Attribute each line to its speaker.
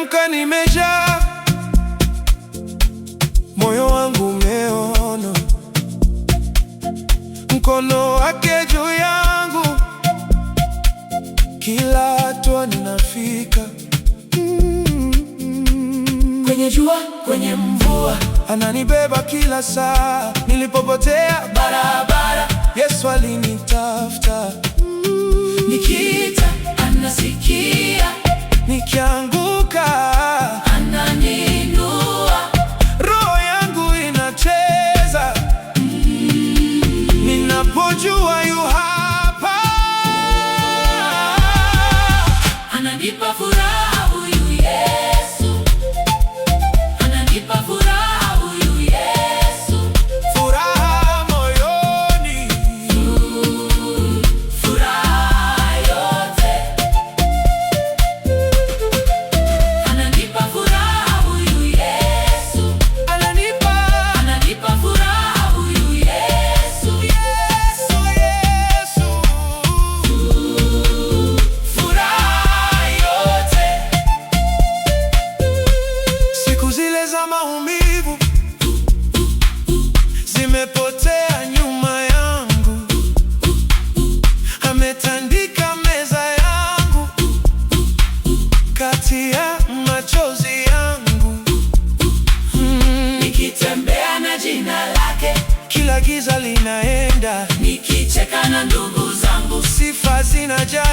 Speaker 1: Nikiamka nimejaa, moyo wangu umeona mkono wake juu yangu, kila hatua ninafika.
Speaker 2: Kwenye jua, kwenye mvua,
Speaker 1: ananibeba kila saa. Nilipopotea barabara, Yesu alinitafuta.
Speaker 2: nikiita anasikia,
Speaker 1: Nikianguka
Speaker 2: ananiinua.
Speaker 1: roho yangu inacheza, ninapojua yu hapa.
Speaker 2: Ananipa furaha huyu Yesu, ananipa furaha huyu Yesu,
Speaker 1: Furaha moyoni,
Speaker 2: furaha yote. Ananipa furaha huyu Yesu,
Speaker 1: ananipa
Speaker 2: furaha huyu Yesu,
Speaker 1: Yesu, Yesu.
Speaker 2: furaha yote.
Speaker 1: Siku zile za maumivu zimepotea nyuma yangu, ametandika meza yangu kati ya machozi yangu.
Speaker 2: Nikitembea na jina lake,
Speaker 1: Kila giza linaenda,
Speaker 2: nikicheka na ndugu zangu,
Speaker 1: sifa zinajaa